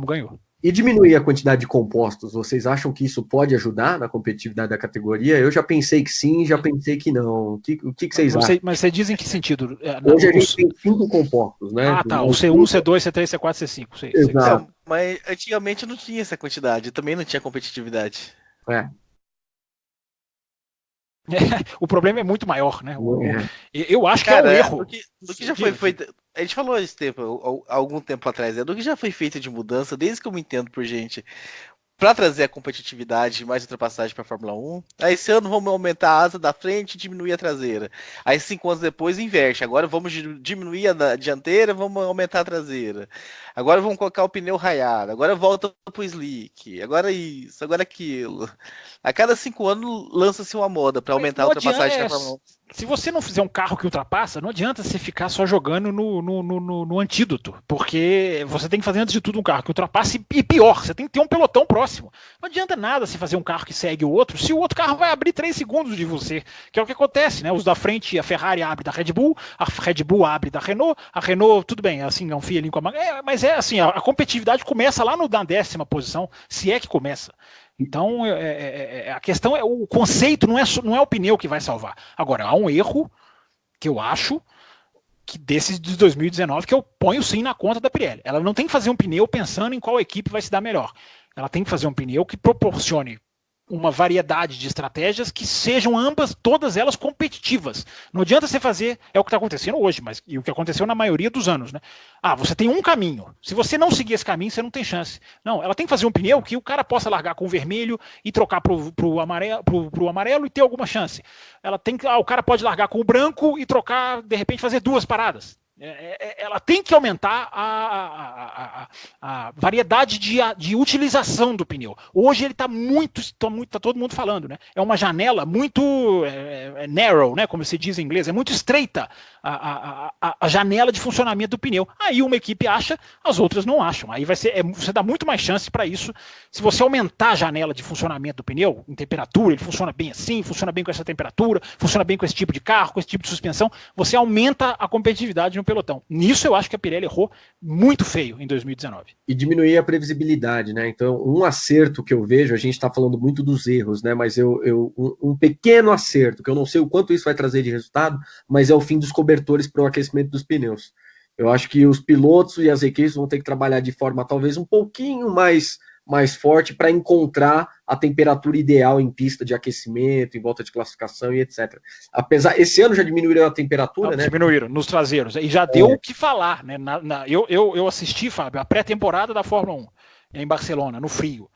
ganhou. E diminuir a quantidade de compostos, vocês acham que isso pode ajudar na competitividade da categoria? Eu já pensei que sim, já pensei que não. O que vocês acham? Mas você diz em que sentido? Hoje a gente tem 5 compostos, né? Ah, tá. O C1, C2, C3, C4, C5. Sei. Exato. Mas antigamente não tinha essa quantidade, também não tinha competitividade. O problema é muito maior, né? Eu acho que é um erro. Do que já foi feito. A gente falou esse tempo, algum tempo atrás, do que já foi feito de mudança, desde que eu me entendo por gente. para trazer a competitividade e mais ultrapassagem para a Fórmula 1. Aí esse ano vamos aumentar a asa da frente e diminuir a traseira. Aí 5 anos depois inverte. Agora vamos diminuir a dianteira, vamos aumentar a traseira. Agora vamos colocar o pneu raiado. Agora volta pro slick. Agora isso, agora aquilo. A cada 5 anos lança-se uma moda para aumentar a ultrapassagem da Fórmula 1. Se você não fizer um carro que ultrapassa, não adianta você ficar só jogando no antídoto, porque você tem que fazer antes de tudo um carro que ultrapasse e pior, você tem que ter um pelotão próximo. Não adianta nada se fazer um carro que segue o outro, se o outro carro vai abrir 3 segundos de você, que é o que acontece, né? Os da frente, a Ferrari abre da Red Bull, a Red Bull abre da Renault, a Renault, tudo bem, assim, confia ali com a mas é assim, a competitividade começa lá na 10ª posição, se é que começa. Então, a questão é o conceito, não é o pneu que vai salvar. Agora, há um erro que eu acho que desses de 2019 que eu ponho sim na conta da Pirelli. Ela não tem que fazer um pneu pensando em qual equipe vai se dar melhor. Ela tem que fazer um pneu que proporcione uma variedade de estratégias que sejam todas elas competitivas. Não adianta você fazer, é o que está acontecendo hoje, mas e o que aconteceu na maioria dos anos, né? Você tem um caminho. Se você não seguir esse caminho, você não tem chance. Não, ela tem que fazer um pneu que o cara possa largar com o vermelho e trocar pro amarelo e ter alguma chance. Ela tem que, o cara pode largar com o branco e trocar, de repente, fazer 2 paradas. Ela tem que aumentar a variedade de utilização do pneu. Hoje ele está tá todo mundo falando, né? É uma janela muito narrow, né? Como se diz em inglês, é muito estreita a janela de funcionamento do pneu. Aí uma equipe acha, as outras não acham. Aí você dá muito mais chance para isso. Se você aumentar a janela de funcionamento do pneu, em temperatura, ele funciona bem assim, funciona bem com essa temperatura, funciona bem com esse tipo de carro, com esse tipo de suspensão, você aumenta a competitividade no pelotão. Nisso eu acho que a Pirelli errou muito feio em 2019. E diminuir a previsibilidade, né? Então, um acerto que eu vejo, a gente está falando muito dos erros, né? Mas um pequeno acerto, que eu não sei o quanto isso vai trazer de resultado, mas é o fim dos cobertores para o aquecimento dos pneus. Eu acho que os pilotos e as equipes vão ter que trabalhar de forma talvez um pouquinho mais forte para encontrar a temperatura ideal em pista de aquecimento, em volta de classificação e etc. Apesar, esse ano já diminuíram a temperatura, né? Diminuíram nos traseiros. E já deu o que falar, né? Eu assisti, Fábio, a pré-temporada da Fórmula 1 em Barcelona, no frio.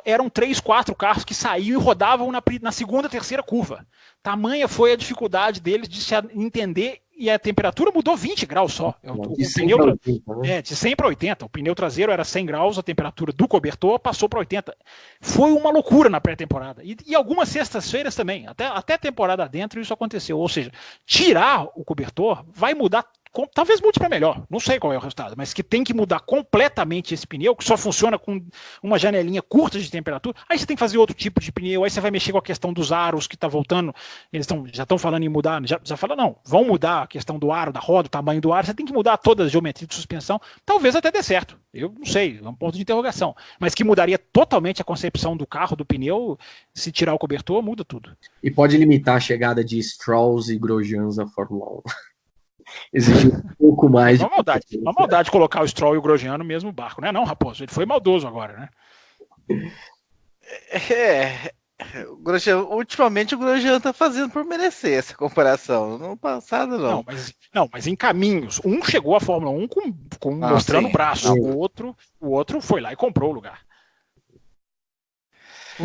Eram 3, 4 carros que saíam e rodavam na segunda, terceira curva. Tamanha foi a dificuldade deles de se entender e a temperatura mudou 20 graus só. De 100 para 80, né? De 100 para 80. O pneu traseiro era 100 graus, a temperatura do cobertor passou para 80. Foi uma loucura na pré-temporada. E algumas sextas-feiras também. Até a temporada dentro isso aconteceu. Ou seja, tirar o cobertor vai mudar. Talvez mude para melhor, não sei qual é o resultado, mas que tem que mudar completamente esse pneu, que só funciona com uma janelinha curta de temperatura. Aí você tem que fazer outro tipo de pneu, aí você vai mexer com a questão dos aros que está voltando, eles já estão falando em mudar, já falaram, não, vão mudar a questão do aro, da roda, o tamanho do aro, você tem que mudar toda a geometria de suspensão, talvez até dê certo, eu não sei, é um ponto de interrogação, mas que mudaria totalmente a concepção do carro, do pneu, se tirar o cobertor, muda tudo. E pode limitar a chegada de Strolls e Grosjeans à Fórmula 1. Exigir um pouco mais. Uma maldade colocar o Stroll e o Grosjean no mesmo barco, né? Não, Raposo, ele foi maldoso agora, né? Ultimamente o Grosjean tá fazendo por merecer essa comparação. No passado, não. Mas em caminhos. Um chegou à Fórmula 1 mostrando o braço. O outro foi lá e comprou o lugar.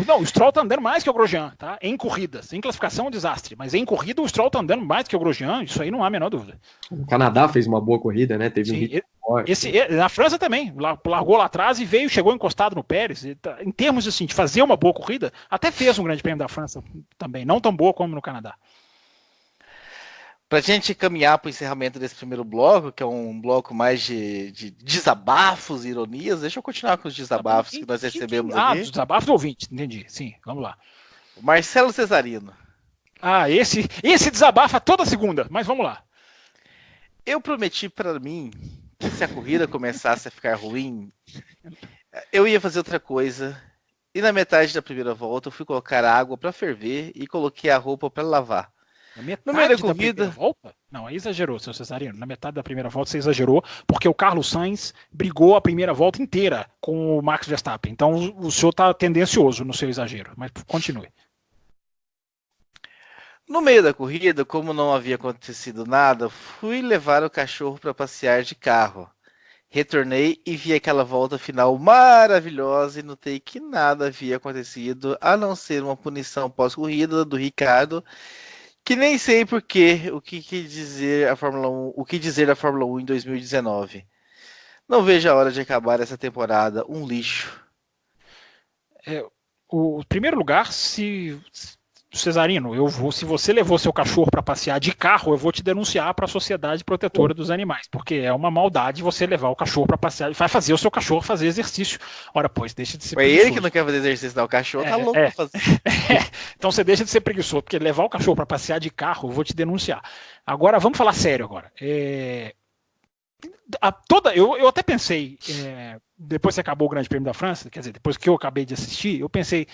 Não, o Stroll tá andando mais que o Grosjean, tá? Em corridas. Em classificação é um desastre. Mas em corrida o Stroll tá andando mais que o Grosjean. Isso aí não há a menor dúvida. O Canadá fez uma boa corrida, né? Teve um ritmo forte. Na França também. Largou lá atrás e chegou encostado no Pérez. Em termos assim, de fazer uma boa corrida, até fez um grande prêmio da França também. Não tão boa como no Canadá. Para a gente caminhar para o encerramento desse primeiro bloco, que é um bloco mais de desabafos e ironias, deixa eu continuar com os desabafos que nós recebemos aqui. Dos desabafos do ouvinte, entendi. Sim, vamos lá. O Marcelo Cesarino. Esse desabafa toda segunda, mas vamos lá. Eu prometi para mim que se a corrida começasse a ficar ruim, eu ia fazer outra coisa. E na metade da primeira volta eu fui colocar água para ferver e coloquei a roupa para lavar. No meio da corrida. Volta? Não, aí exagerou, seu Cesarino. Na metade da primeira volta você exagerou, porque o Carlos Sainz brigou a primeira volta inteira com o Max Verstappen. Então o senhor está tendencioso no seu exagero, mas continue. No meio da corrida, como não havia acontecido nada, fui levar o cachorro para passear de carro. Retornei e vi aquela volta final maravilhosa e notei que nada havia acontecido, a não ser uma punição pós-corrida do Ricardo, que nem sei porquê, o que dizer da Fórmula 1 em 2019. Não vejo a hora de acabar essa temporada, um lixo. O primeiro lugar, Cesarino, se você levou seu cachorro para passear de carro, eu vou te denunciar para a Sociedade Protetora dos Animais, porque é uma maldade você levar o cachorro para passear e vai fazer o seu cachorro fazer exercício. Ora, pois, deixa de ser preguiçoso. Preguiçoso. Ele que não quer fazer exercício, não, o cachorro tá louco pra fazer. Então você deixa de ser preguiçoso, porque levar o cachorro para passear de carro, eu vou te denunciar. Agora, vamos falar sério agora. Eu até pensei, depois que acabou o Grande Prêmio da França, quer dizer, depois que eu acabei de assistir, eu pensei,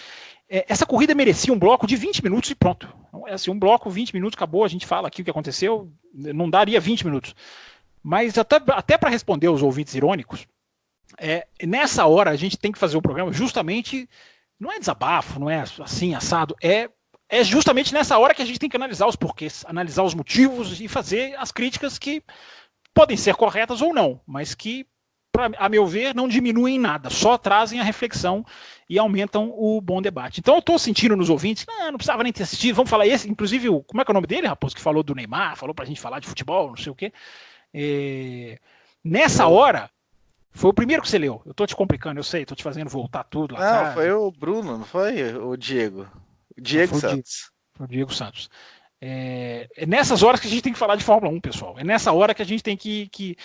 essa corrida merecia um bloco de 20 minutos e pronto. Assim, um bloco, 20 minutos, acabou, a gente fala aqui o que aconteceu, não daria 20 minutos. Mas até para responder aos ouvintes irônicos, nessa hora a gente tem que fazer o programa justamente, não é desabafo, não é assim, assado, é justamente nessa hora que a gente tem que analisar os porquês, analisar os motivos e fazer as críticas que podem ser corretas ou não, mas que, a meu ver, não diminuem nada, só trazem a reflexão e aumentam o bom debate. Então eu estou sentindo nos ouvintes, não precisava nem ter assistido, vamos falar esse, inclusive, como é que é o nome dele, Raposo, que falou do Neymar, falou pra gente falar de futebol, não sei o quê. Nessa hora, foi o primeiro que você leu, eu estou te complicando, eu sei, estou te fazendo voltar tudo lá atrás. Não, foi o Bruno, não foi o Diego. O Diego Santos. Foi o Diego Santos. É nessas horas que a gente tem que falar de Fórmula 1, pessoal. É nessa hora que a gente tem que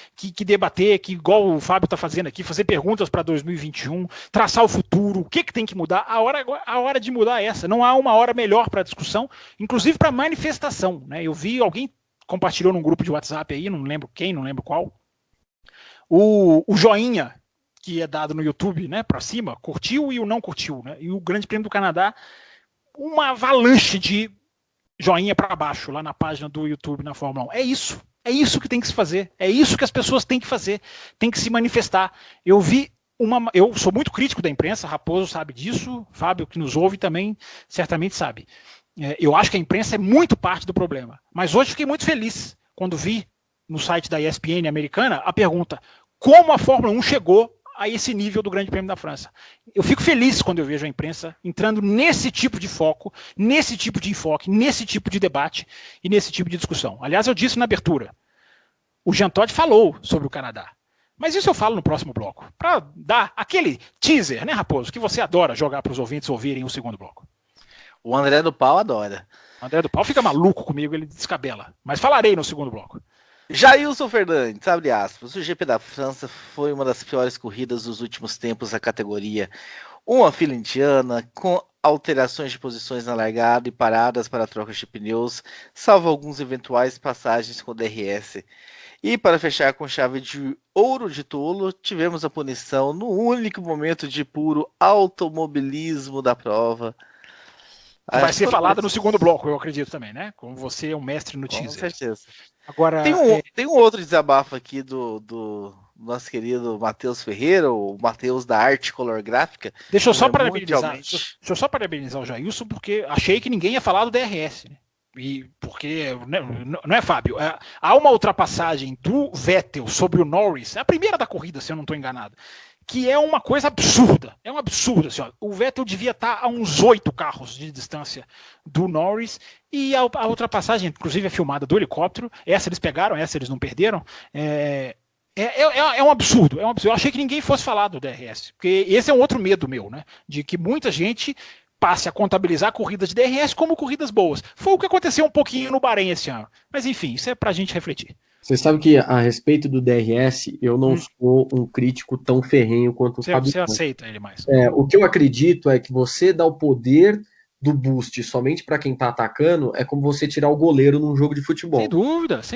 debater, que igual o Fábio está fazendo aqui, fazer perguntas para 2021, traçar o futuro, o que tem que mudar. A hora de mudar é essa. Não há uma hora melhor para discussão, inclusive para manifestação. Né? Eu vi, alguém compartilhou num grupo de WhatsApp aí, não lembro quem, não lembro qual, o joinha que é dado no YouTube, né, para cima, curtiu e o não curtiu. Né? E o Grande Prêmio do Canadá, uma avalanche de joinha para baixo lá na página do YouTube na Fórmula 1. É isso que tem que se fazer, é isso que as pessoas têm que fazer, tem que se manifestar. Eu sou muito crítico da imprensa, Raposo sabe disso, Fábio que nos ouve também certamente sabe. Eu acho que a imprensa é muito parte do problema, mas hoje fiquei muito feliz quando vi no site da ESPN americana a pergunta: como a Fórmula 1 chegou a esse nível do Grande Prêmio da França? Eu fico feliz quando eu vejo a imprensa entrando nesse tipo de foco, nesse tipo de enfoque, nesse tipo de debate e nesse tipo de discussão. Aliás, eu disse na abertura, o Jean Todt falou sobre o Canadá, mas isso eu falo no próximo bloco, para dar aquele teaser, né, Raposo, que você adora jogar para os ouvintes ouvirem o segundo bloco. O André do Pau adora. O André do Pau fica maluco comigo, ele descabela, mas falarei no segundo bloco. Jailson Fernandes, abre aspas, o GP da França foi uma das piores corridas dos últimos tempos da categoria. Uma fila indiana, com alterações de posições na largada e paradas para trocas de pneus, salvo alguns eventuais passagens com DRS. E para fechar com chave de ouro de tolo, tivemos a punição no único momento de puro automobilismo da prova. Vai ser falada no segundo bloco, eu acredito também, né? Como você é um mestre no teaser. Com certeza. Agora, tem um outro desabafo aqui do nosso querido Matheus Ferreira, o Matheus da Arte Color Gráfica. Deixa eu só parabenizar o Jailson, porque achei que ninguém ia falar do DRS, né? E porque, não é, Fábio? Há uma ultrapassagem do Vettel sobre o Norris, é a primeira da corrida, se eu não estou enganado, que é uma coisa absurda. É um absurdo. Assim, ó. O Vettel devia estar a uns 8 carros de distância do Norris, e a ultrapassagem, inclusive, é filmada do helicóptero. Essa eles pegaram, essa eles não perderam. É um absurdo. Eu achei que ninguém fosse falar do DRS, porque esse é um outro medo meu, né? De que muita gente passe a contabilizar corridas de DRS como corridas boas. Foi o que aconteceu um pouquinho no Bahrein esse ano. Mas, enfim, isso é pra gente refletir. Você sabe que a respeito do DRS, eu não sou um crítico tão ferrenho quanto o Fábio. Você aceita ele mais. O que eu acredito é que você dá o poder do boost somente para quem tá atacando é como você tirar o goleiro num jogo de futebol. Sem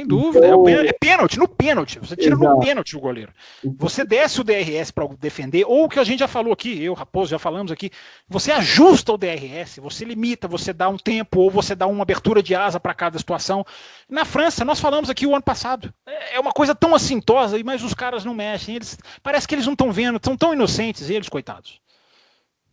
dúvida. Então, é pênalti, no pênalti. Você tira no pênalti o goleiro. Você desce o DRS para defender, ou o que a gente já falou aqui, eu, Raposo, já falamos aqui, você ajusta o DRS, você limita, você dá um tempo, ou você dá uma abertura de asa para cada situação. Na França, nós falamos aqui o ano passado, é uma coisa tão assintosa, mas os caras não mexem, parece que eles não estão vendo, são tão inocentes, eles, coitados.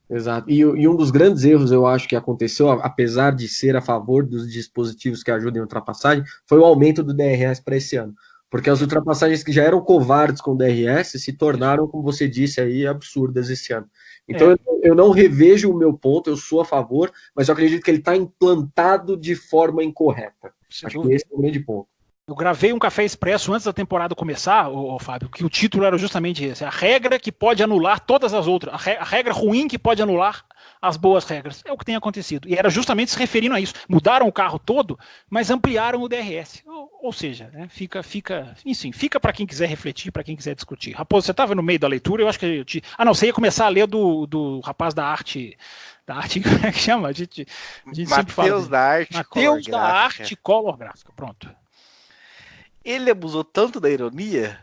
Exato. E um dos grandes erros, eu acho, que aconteceu, apesar de ser a favor dos dispositivos que ajudem a ultrapassagem, foi o aumento do DRS para esse ano. Porque as ultrapassagens que já eram covardes com o DRS se tornaram, como você disse aí, absurdas esse ano. Então eu não revejo o meu ponto, eu sou a favor, mas eu acredito que ele está implantado de forma incorreta. Acho que esse é o grande ponto. Eu gravei um Café Expresso antes da temporada começar, Fábio, que o título era justamente esse: a regra que pode anular todas as outras, a regra ruim que pode anular as boas regras. É o que tem acontecido. E era justamente se referindo a isso. Mudaram o carro todo, mas ampliaram o DRS. Ou seja, né, fica para quem quiser refletir, para quem quiser discutir. Raposo, você estava no meio da leitura, eu acho que não, você ia começar a ler do rapaz da arte, como é que chama? A gente sempre fala. Matheus da Arte. Matheus da Arte Color Gráfica. Pronto. Ele abusou tanto da ironia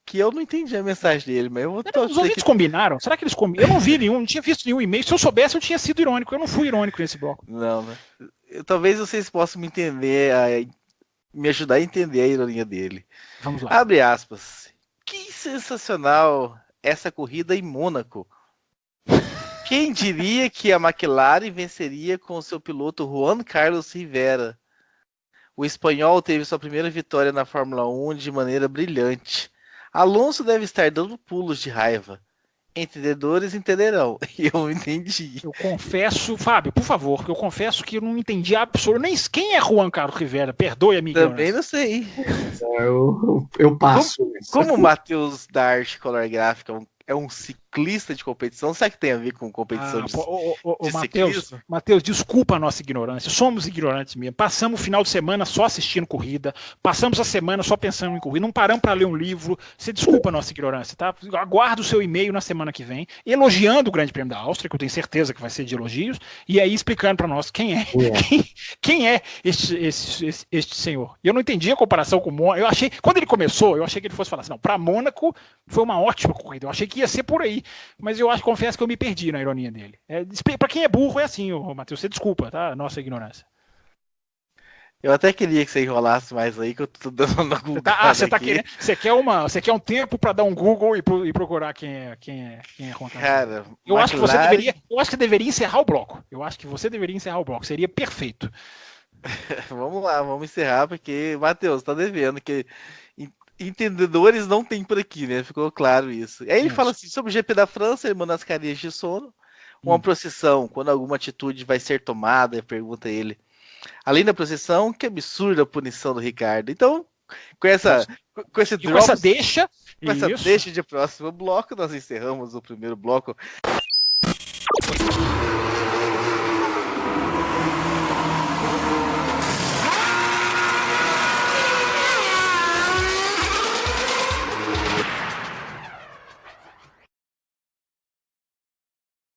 que eu não entendi a mensagem dele, mas eu vou Os ouvintes combinaram? Será que eles combinaram? Eu não vi nenhum, não tinha visto nenhum e-mail. Se eu soubesse, eu tinha sido irônico. Eu não fui irônico nesse bloco. Não. Talvez vocês possam me entender, me ajudar a entender a ironia dele. Vamos lá. Abre aspas. Que sensacional essa corrida em Mônaco. Quem diria que a McLaren venceria com seu piloto Juan Carlos Rivera? O espanhol teve sua primeira vitória na Fórmula 1 de maneira brilhante. Alonso deve estar dando pulos de raiva. Entendedores entenderão. E eu entendi. Eu confesso, Fábio, por favor, que eu confesso que eu não entendi absolutamente nem quem é Juan Carlos Rivera. Perdoe, amigo. Também não sei. Eu passo. Como o Matheus da Arte Color Gráfica é um ciclista de competição, será que tem a ver com competição de ciclismo? Matheus, desculpa a nossa ignorância. Somos ignorantes mesmo. Passamos o final de semana só assistindo corrida, passamos a semana só pensando em corrida, não paramos para ler um livro. Você desculpa a nossa ignorância, tá? Aguardo o seu e-mail na semana que vem, elogiando o Grande Prêmio da Áustria, que eu tenho certeza que vai ser de elogios, e aí explicando para nós quem é. Quem é este senhor. E eu não entendi a comparação com o Mônaco. Eu achei, quando ele começou, eu achei que ele fosse falar assim, não, para Mônaco foi uma ótima corrida. Eu achei que ia ser por aí. Mas eu confesso que eu me perdi na ironia dele. Para quem é burro é assim, Matheus. Você desculpa, tá? Nossa ignorância. Eu até queria que você enrolasse mais aí, que eu tô dando uma Google. Você quer um tempo para dar um Google e procurar quem é Cara, eu acho que deveria encerrar o bloco. Eu acho que você deveria encerrar o bloco. Seria perfeito. Vamos lá, vamos encerrar, porque, Matheus, tá devendo que entendedores não tem por aqui, né? Ficou claro isso. Aí ele fala assim, sobre o GP da França, ele manda as carinhas de sono, uma procissão, quando alguma atitude vai ser tomada, pergunta ele. Além da procissão, que absurda a punição do Ricardo. Então, com essa deixa de próximo bloco, nós encerramos o primeiro bloco.